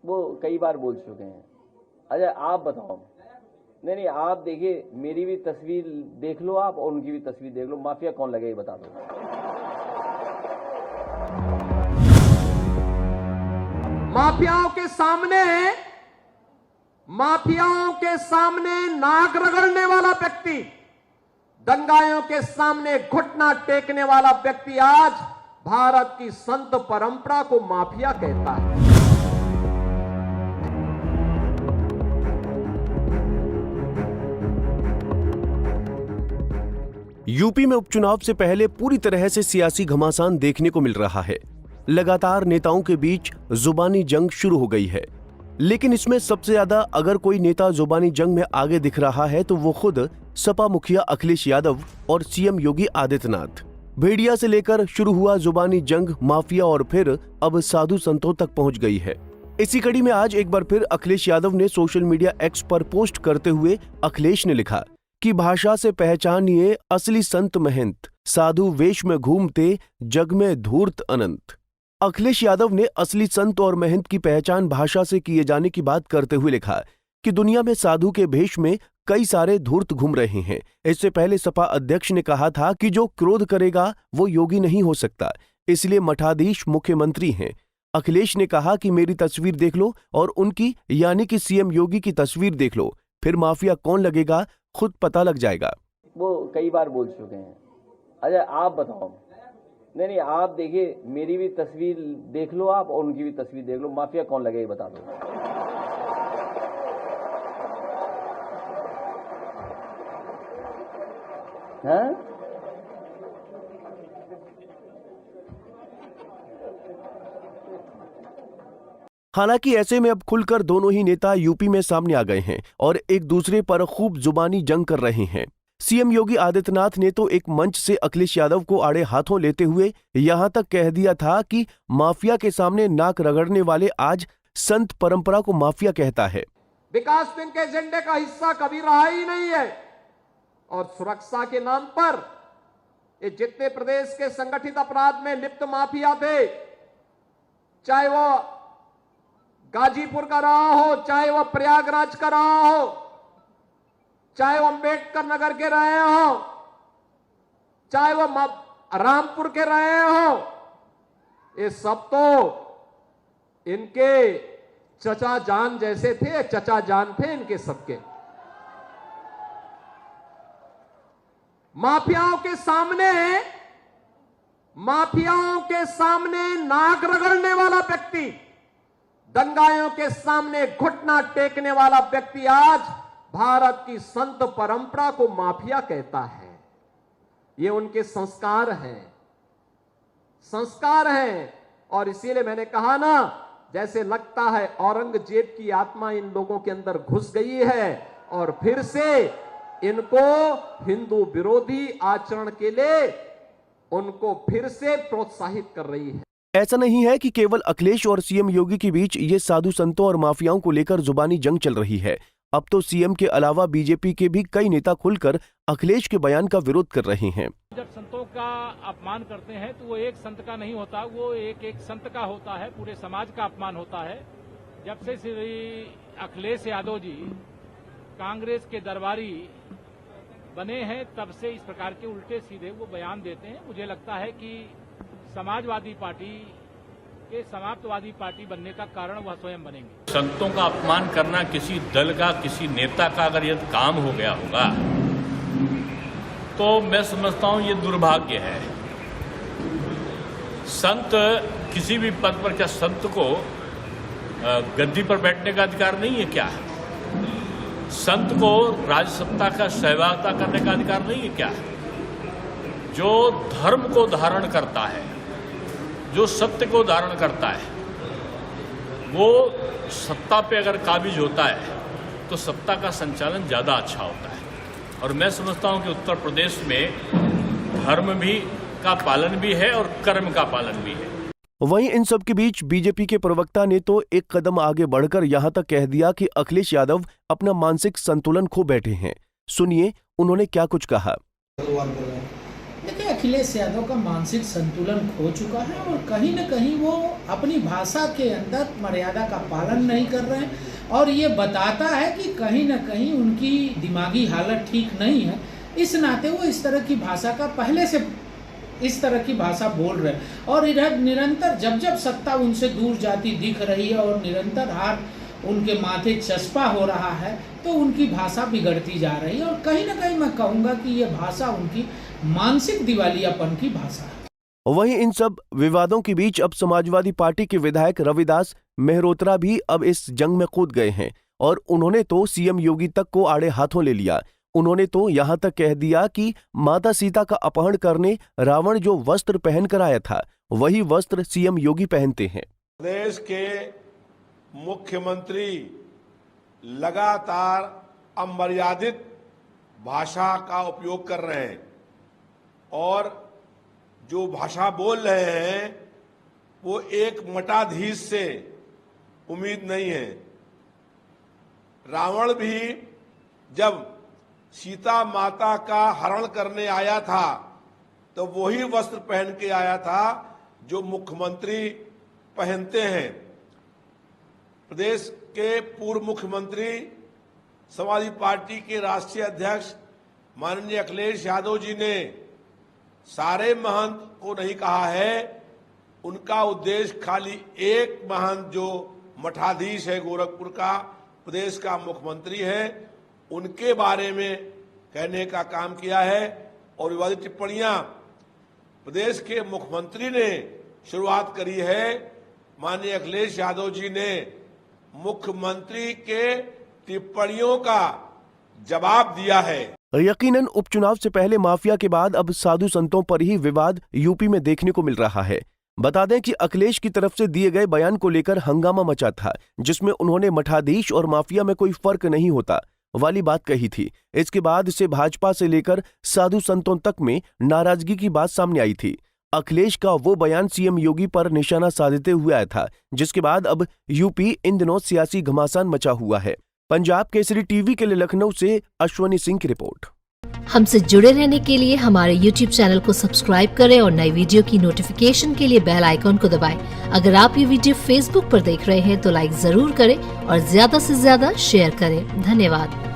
वो कई बार बोल चुके हैं। अच्छा आप बताओ। नहीं आप देखिए, मेरी भी तस्वीर देख लो आप और उनकी भी तस्वीर देख लो, माफिया कौन लगे ये बता दो। माफियाओं के सामने नाक रगड़ने वाला व्यक्ति, दंगाइयों के सामने घुटना टेकने वाला व्यक्ति आज भारत की संत परंपरा को माफिया कहता है। यूपी में उपचुनाव से पहले पूरी तरह से सियासी घमासान देखने को मिल रहा है। लगातार नेताओं के बीच जुबानी जंग शुरू हो गई है, लेकिन इसमें सबसे ज्यादा अगर कोई नेता जुबानी जंग में आगे दिख रहा है तो वो खुद सपा मुखिया अखिलेश यादव और सीएम योगी आदित्यनाथ। भेड़िया से लेकर शुरू हुआ जुबानी जंग माफिया और फिर अब साधु संतों तक पहुंच गई है। इसी कड़ी में आज एक बार फिर अखिलेश यादव ने सोशल मीडिया एक्स पर पोस्ट करते हुए अखिलेश ने लिखा कि भाषा से पहचानिए असली संत महंत, साधु वेश में घूमते जग में धूर्त अनंत। अखिलेश यादव ने असली संत और महंत की पहचान भाषा से किए जाने की बात करते हुए लिखा कि दुनिया में साधु के भेष में कई सारे धूर्त घूम रहे हैं। इससे पहले सपा अध्यक्ष ने कहा था कि जो क्रोध करेगा वो योगी नहीं हो सकता, इसलिए मठाधीश मुख्यमंत्री हैं। अखिलेश ने कहा कि मेरी तस्वीर देख लो और उनकी यानी कि सीएम योगी की तस्वीर देख लो, फिर माफिया कौन लगेगा खुद पता लग जाएगा। वो कई बार बोल चुके हैं। अच्छा आप बताओ। नहीं आप देखिए, मेरी भी तस्वीर देख लो आप और उनकी भी तस्वीर देख लो, माफिया कौन लगे ये बता दो। हाँ? हालांकि ऐसे में अब खुलकर दोनों ही नेता यूपी में सामने आ गए हैं और एक दूसरे पर खूब जुबानी जंग कर रहे हैं। सीएम योगी आदित्यनाथ ने तो एक मंच से अखिलेश यादव को आड़े हाथों लेते हुए यहां तक कह दिया था कि माफिया के सामने नाक रगड़ने वाले आज संत परंपरा को माफिया कहता है। विकास के एजेंडे का हिस्सा कभी रहा ही नहीं है और सुरक्षा के नाम पर ये जितने प्रदेश के संगठित अपराध में लिप्त माफिया थे, चाहे वो गाजीपुर का रहा हो, चाहे वो प्रयागराज का रहा हो, चाहे वो अम्बेडकर नगर के रहे हो, चाहे वो रामपुर के रहे हो, ये सब तो इनके चचा जान जैसे थे, चचा जान थे इनके सबके। माफियाओं के सामने नाक रगड़ने वाला व्यक्ति, दंगाइयों के सामने घुटना टेकने वाला व्यक्ति आज भारत की संत परंपरा को माफिया कहता है। ये उनके संस्कार हैं और इसीलिए मैंने कहा ना, जैसे लगता है औरंगजेब की आत्मा इन लोगों के अंदर घुस गई है और फिर से इनको हिंदू विरोधी आचरण के लिए उनको फिर से प्रोत्साहित कर रही है। ऐसा नहीं है कि केवल अखिलेश और सीएम योगी के बीच ये साधु संतों और माफियाओं को लेकर जुबानी जंग चल रही है। अब तो सीएम के अलावा बीजेपी के भी कई नेता खुलकर अखिलेश के बयान का विरोध कर रहे हैं। जब संतों का अपमान करते हैं तो वो एक संत का नहीं होता, वो एक संत का होता है, पूरे समाज का अपमान होता है। जब से श्री अखिलेश यादव जी कांग्रेस के दरबारी बने हैं तब से इस प्रकार के उल्टे सीधे वो बयान देते हैं। मुझे लगता है कि समाजवादी पार्टी के समाप्तवादी पार्टी बनने का कारण वह स्वयं बनेंगे। संतों का अपमान करना किसी दल का, किसी नेता का अगर यह काम हो गया होगा तो मैं समझता हूं ये दुर्भाग्य है। संत किसी भी पद पर, क्या संत को गद्दी पर बैठने का अधिकार नहीं है क्या? संत को राजसत्ता का सहभागिता करने का अधिकार नहीं है क्या? जो धर्म को धारण करता है, जो सत्य को धारण करता है, वो सत्ता पे अगर काबिज होता है तो सत्ता का संचालन ज़्यादा अच्छा होता है। और मैं समझता हूं कि उत्तर प्रदेश में धर्म भी का पालन भी है और कर्म का पालन भी है। वहीं इन सब के बीच बीजेपी के प्रवक्ता ने तो एक कदम आगे बढ़कर यहां तक कह दिया कि अखिलेश यादव अपना मानसिक संतुलन खो बैठे हैं। सुनिए उन्होंने क्या कुछ कहा। देखिए अखिलेश यादव का मानसिक संतुलन खो चुका है और कहीं न कहीं वो अपनी भाषा के अंदर मर्यादा का पालन नहीं कर रहे हैं और ये बताता है कि कहीं न कहीं उनकी दिमागी हालत ठीक नहीं है। इस नाते वो इस तरह की भाषा का पहले से इस तरह की भाषा बोल रहे हैं और इधर निरंतर जब जब सत्ता उनसे दूर जाती दिख रही है और निरंतर हार उनके माथे चस्पा हो रहा है तो उनकी भाषा बिगड़ती जा रही है और कहीं ना कहीं मैं कहूँगा कि ये भाषा उनकी मानसिक दिवालियापन की भाषा है। वहीं इन सब विवादों के बीच अब समाजवादी पार्टी के विधायक रविदास मेहरोत्रा भी अब इस जंग में कूद गए हैं और उन्होंने तो सीएम योगी तक को आड़े हाथों ले लिया। उन्होंने तो यहां तक कह दिया कि माता सीता का अपहरण करने रावण जो वस्त्र पहन कर आया था वही वस्त्र सीएम योगी पहनते हैं। प्रदेश के मुख्यमंत्री लगातार अमर्यादित भाषा का उपयोग कर रहे हैं और जो भाषा बोल रहे हैं वो एक मठाधीश से उम्मीद नहीं है। रावण भी जब सीता माता का हरण करने आया था तो वही वस्त्र पहन के आया था जो मुख्यमंत्री पहनते हैं। प्रदेश के पूर्व मुख्यमंत्री समाजवादी पार्टी के राष्ट्रीय अध्यक्ष माननीय अखिलेश यादव जी ने सारे महंत को नहीं कहा है, उनका उद्देश्य खाली एक महंत जो मठाधीश है गोरखपुर का, प्रदेश का मुख्यमंत्री है, उनके बारे में कहने का काम किया है। और विवादित टिप्पणियां प्रदेश के मुख्यमंत्री ने शुरुआत करी है। माननीय अखिलेश यादव जी ने मुख्यमंत्री के टिप्पणियों का जवाब दिया है। यकीनन उपचुनाव से पहले माफिया के बाद अब साधु संतों पर ही विवाद यूपी में देखने को मिल रहा है। बता दें कि अखिलेश की तरफ से दिए गए बयान को लेकर हंगामा मचा था, जिसमें उन्होंने मठाधीश और माफिया में कोई फर्क नहीं होता वाली बात कही थी। इसके बाद से भाजपा से लेकर साधु संतों तक में नाराजगी की बात सामने आई थी। अखिलेश का वो बयान सीएम योगी पर निशाना साधते हुए आया था, जिसके बाद अब यूपी इन दिनों सियासी घमासान मचा हुआ है। पंजाब केसरी टीवी के लिए लखनऊ से अश्वनी सिंह की रिपोर्ट। हमसे जुड़े रहने के लिए हमारे YouTube चैनल को सब्सक्राइब करें और नई वीडियो की नोटिफिकेशन के लिए बेल आइकॉन को दबाएं। अगर आप ये वीडियो Facebook पर देख रहे हैं तो लाइक जरूर करें और ज्यादा से ज्यादा शेयर करें। धन्यवाद।